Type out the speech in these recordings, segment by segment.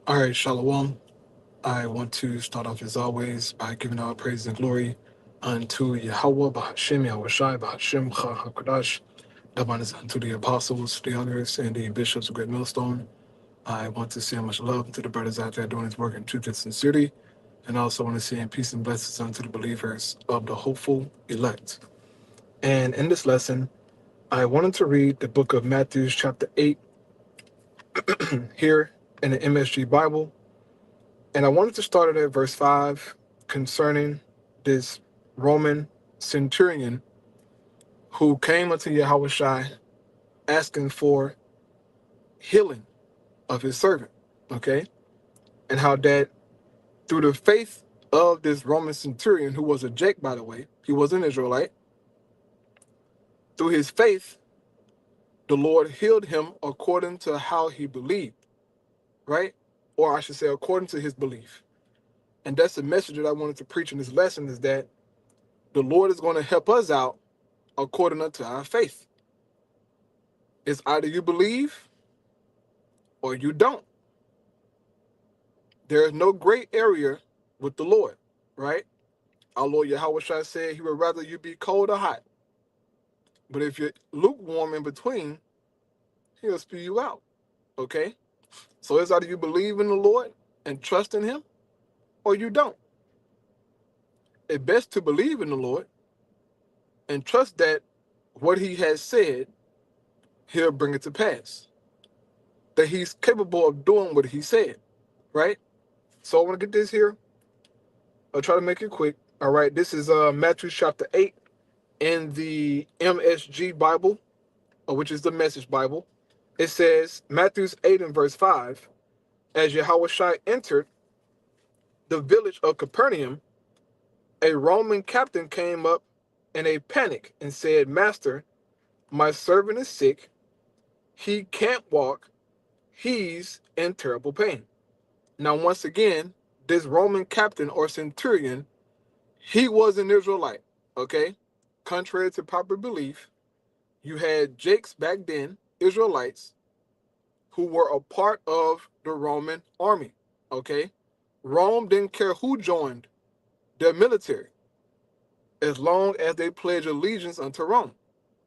All right, Shalom. I want to start off as always by giving all praise and glory unto Yahweh, Bahashem, Yahushai, Bahashem, Chah HaKadosh. That is unto the apostles, the elders, and the bishops of Great Millstone. I want to say much love to the brothers out there doing his work in truth and sincerity, and I also want to say peace and blessings unto the believers of the hopeful elect. And in this lesson, I wanted to read the book of Matthew, chapter 8, here in the MSG Bible. And I wanted to start at verse 5 concerning this Roman centurion who came unto Yahushai asking for healing of his servant, okay? And how that through the faith of this Roman centurion, who was a Jake, by the way, he was an Israelite, through his faith, the Lord healed him according to how he believed, right? Or I should say, according to his belief. And that's the message that I wanted to preach in this lesson, is that the Lord is going to help us out according unto our faith. It's either you believe or you don't. There is no gray area with the Lord, right? Our Lord Yahushua said he would rather you be cold or hot. But if you're lukewarm in between, he'll spew you out, okay? So it's either you believe in the Lord and trust in him or you don't. It's best to believe in the Lord and trust that what he has said, he'll bring it to pass. That he's capable of doing what he said, right? So I want to get this here. I'll try to make it quick. All right, this is Matthew chapter 8 in the MSG Bible, which is the Message Bible. It says, Matthew 8 and verse 5, as Yahushua entered the village of Capernaum, a Roman captain came up in a panic and said, Master, my servant is sick. He can't walk. He's in terrible pain. Now, once again, this Roman captain or centurion, he was an Israelite, okay? Contrary to popular belief, you had Jakes back then, Israelites, who were a part of the Roman army, okay? Rome didn't care who joined their military as long as they pledged allegiance unto Rome,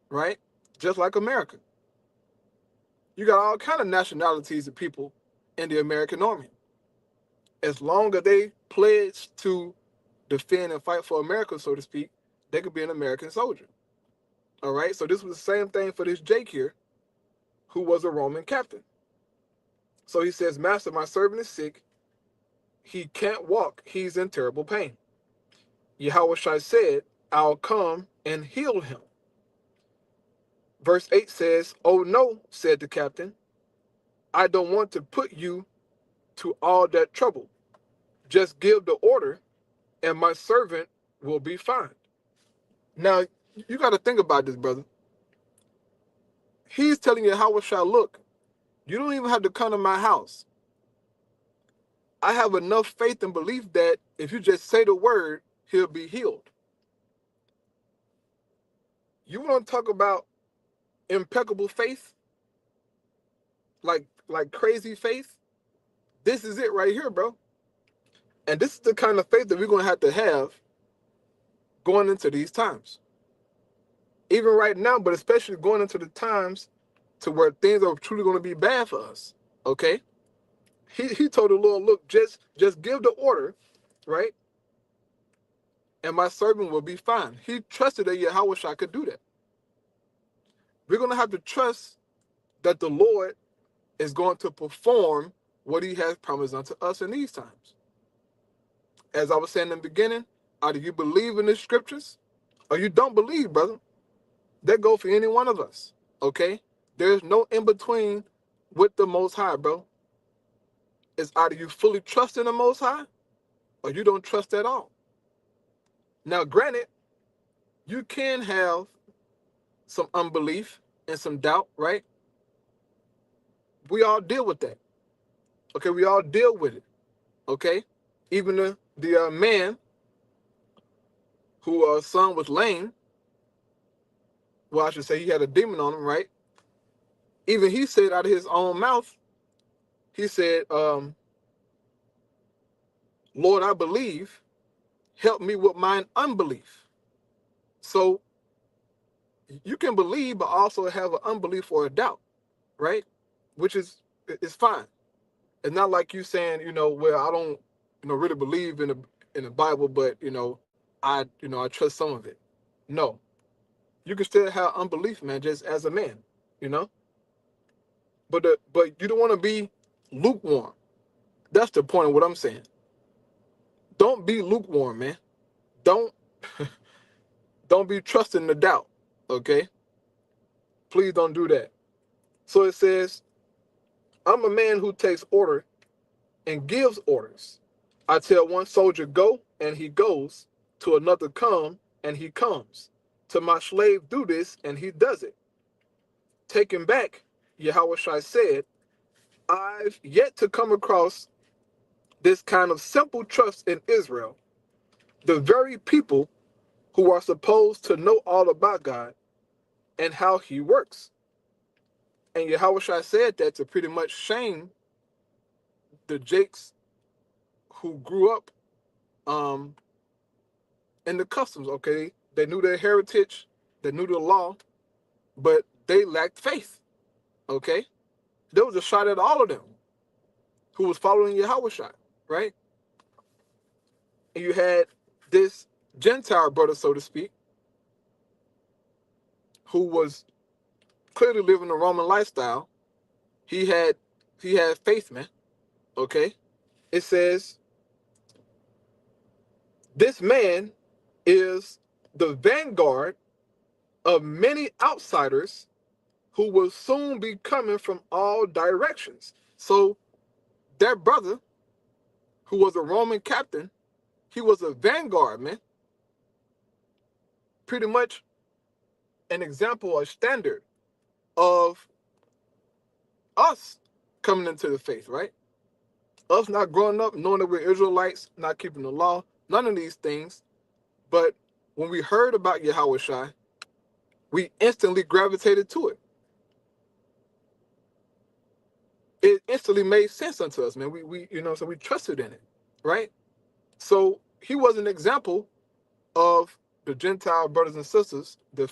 right? Just like America. You got all kind of nationalities of people in the American army. As long as they pledge to defend and fight for America, so to speak, they could be an American soldier. All right, so this was the same thing for this Jake here, who was a Roman captain. So he says, Master, my servant is sick. He can't walk. He's in terrible pain. Yahushua said, I'll come and heal him. Verse 8 says, Oh no, said the captain. I don't want to put you to all that trouble. Just give the order and my servant will be fine. Now, you got to think about this, brother. He's telling you, Yahushua, look, you don't even have to come to my house. I have enough faith and belief that if you just say the word, he'll be healed. You want to talk about impeccable faith? Like crazy faith? This is it right here, bro. And this is the kind of faith that we're going to have going into these times. Even right now, but especially going into the times to where things are truly going to be bad for us, okay? He told the Lord, look, just give the order, right? And my servant will be fine. He trusted that Yahushua could do that. We're going to have to trust that the Lord is going to perform what he has promised unto us in these times. As I was saying in the beginning, either you believe in the scriptures or you don't believe, brother. That goes for any one of us, okay? There's no in-between with the Most High, bro. It's either you fully trust in the Most High or you don't trust at all. Now, granted, you can have some unbelief and some doubt, right? We all deal with that, okay? We all deal with it, okay? Even the man whose son was lame, well, I should say he had a demon on him, right? Even he said out of his own mouth, he said, Lord, I believe, help me with mine unbelief. So you can believe, but also have an unbelief or a doubt, right? Which is fine. It's not like you saying, well, I don't, really believe in the Bible, but I trust some of it. No, you can still have unbelief, man, just as a man, you know. But you don't want to be lukewarm. That's the point of what I'm saying. Don't be lukewarm, man. Don't don't be trusting the doubt. Okay, please don't do that. So it says, I'm a man who takes order and gives orders. I tell one soldier, go, and he goes. To another, come, and he comes. To my slave, do this, and he does it. Taken back, Yahushua said, I've yet to come across this kind of simple trust in Israel, the very people who are supposed to know all about God and how he works. And Yahushua said that to pretty much shame the Jakes who grew up um, in the customs, okay? They knew their heritage, they knew the law, but they lacked faith, okay? There was a shot at all of them who was following Yahushua, right? And you had this Gentile brother, so to speak, who was clearly living the Roman lifestyle. He had faith, man, okay? It says, this man is the vanguard of many outsiders who will soon be coming from all directions. So that brother, who was a Roman captain, he was a vanguard, man. Pretty much an example, a standard of us coming into the faith, right? Us not growing up, knowing that we're Israelites, not keeping the law, none of these things. But when we heard about Yahushua, we instantly gravitated to it. It instantly made sense unto us, man. So we trusted in it, right? So he was an example of the Gentile brothers and sisters, the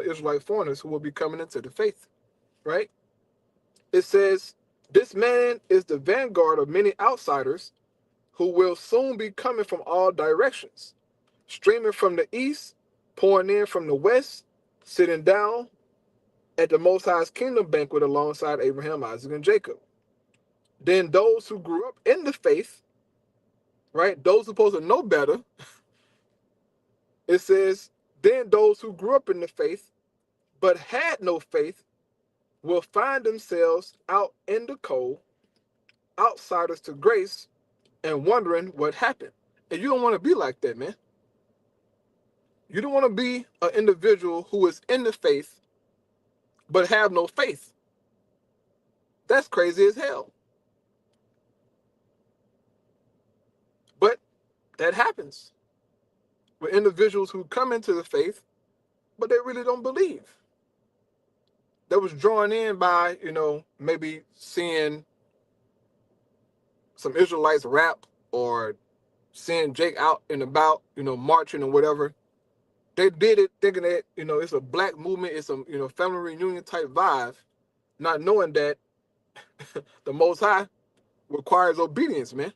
Israelite foreigners who will be coming into the faith, right? It says, this man is the vanguard of many outsiders who will soon be coming from all directions, streaming from the east, pouring in from the west, sitting down at the Most High's kingdom banquet alongside Abraham, Isaac, and Jacob. Then those who grew up in the faith, right? Those supposed to know better. It says, then those who grew up in the faith but had no faith will find themselves out in the cold, outsiders to grace, and wondering what happened. And you don't want to be like that, man. You don't want to be an individual who is in the faith but have no faith. That's crazy as hell. But that happens with individuals who come into the faith, but they really don't believe. That was drawn in by, maybe seeing some Israelites rap or seeing Jake out and about, marching or whatever. They did it thinking that, it's a black movement, it's a, family reunion type vibe, not knowing that the Most High requires obedience, man.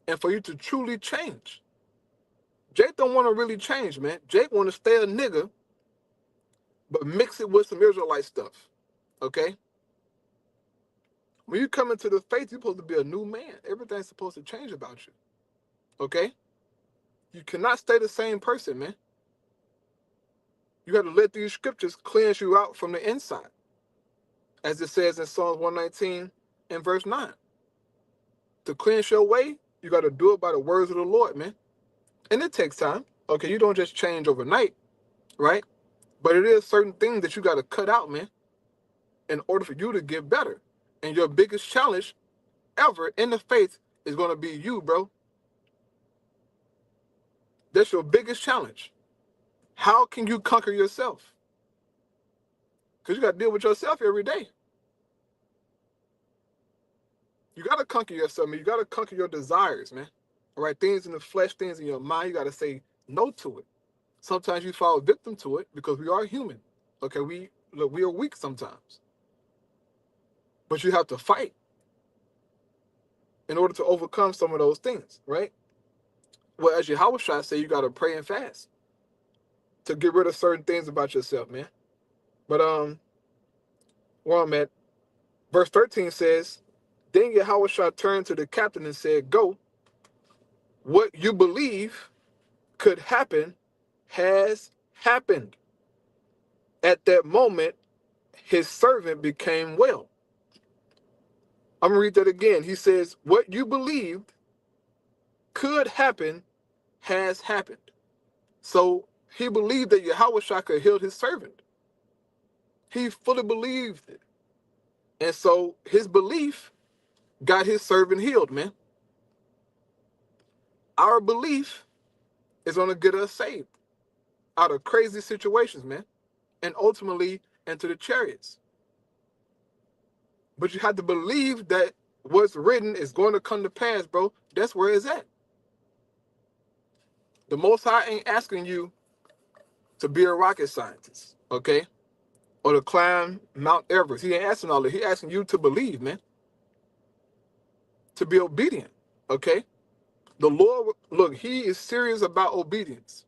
And for you to truly change. Jake don't want to really change, man. Jake want to stay a nigga, but mix it with some Israelite stuff, okay? When you come into the faith, you're supposed to be a new man. Everything's supposed to change about you, okay? You cannot stay the same person, man. You have to let these scriptures cleanse you out from the inside. As it says in Psalms 119 and verse 9. To cleanse your way, you got to do it by the words of the Lord, man. And it takes time. Okay, you don't just change overnight, right? But it is certain things that you got to cut out, man, in order for you to get better. And your biggest challenge ever in the faith is going to be you, bro. That's your biggest challenge. How can you conquer yourself? Because you got to deal with yourself every day. You got to conquer yourself, man. You got to conquer your desires, man. All right, things in the flesh, things in your mind, you got to say no to it. Sometimes you fall victim to it because we are human. Okay, we are weak sometimes, but you have to fight in order to overcome some of those things, right? Well, as Yahushua say, you got to pray and fast to get rid of certain things about yourself, man. But where I'm at, verse 13 says, then Yahushua turned to the captain and said, go, what you believe could happen has happened. At that moment, his servant became well. I'm going to read that again. He says, what you believed could happen has happened. So he believed that Yahushua could heal his servant. He fully believed it. And so his belief got his servant healed, man. Our belief is going to get us saved out of crazy situations, man, and ultimately into the chariots. But you have to believe that what's written is going to come to pass, bro. That's where it's at. The Most High ain't asking you to be a rocket scientist, okay? Or to climb Mount Everest. He ain't asking all that. He asking you to believe, man. To be obedient, okay? The Lord, look, he is serious about obedience,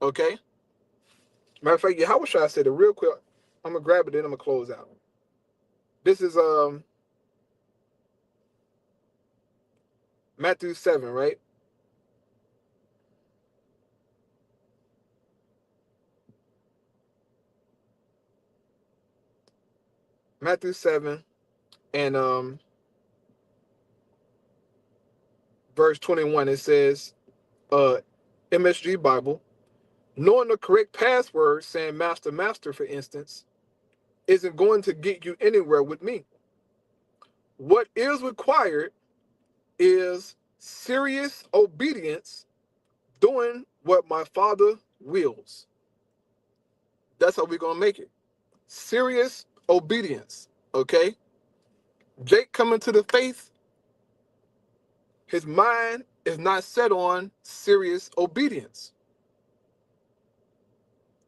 okay? Matter of fact, Yahushua said it real quick. I'm going to grab it, then I'm going to close out. This is Matthew 7, right? Matthew 7 and verse 21, it says, MSG Bible, knowing the correct password, saying master, master, for instance, isn't going to get you anywhere with me. What is required is serious obedience, doing what my Father wills. That's how we're going to make it. Serious obedience, okay? Jake coming to the faith, his mind is not set on serious obedience.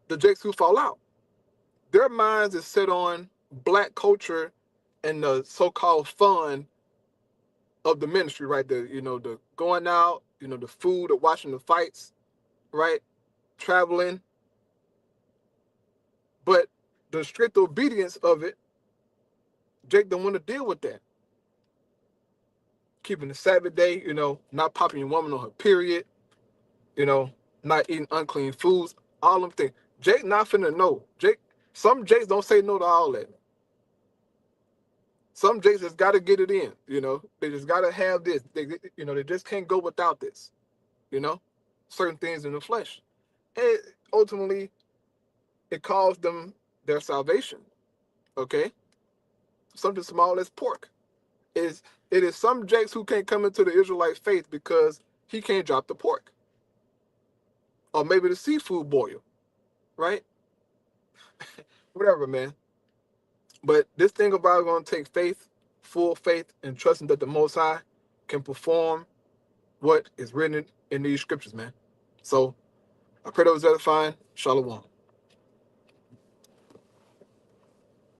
The Jakes who fall out, their minds is set on black culture and the so-called fun of the ministry, right? The going out, the food, the watching the fights, right? Traveling. But the strict obedience of it, Jake don't want to deal with that. Keeping the Sabbath day, not popping your woman on her period, not eating unclean foods, all them things. Jake not finna know. Some Jakes don't say no to all that. Some Jakes just got to get it in, They just got to have this. They just can't go without this, Certain things in the flesh. And ultimately, it costs them their salvation, okay? Something small as pork. It is some Jakes who can't come into the Israelite faith because he can't drop the pork. Or maybe the seafood boil, right? Whatever, man. But this thing about going to take faith, full faith, and trusting that the Most High can perform what is written in these scriptures, man. So I pray that was edifying. Shalom.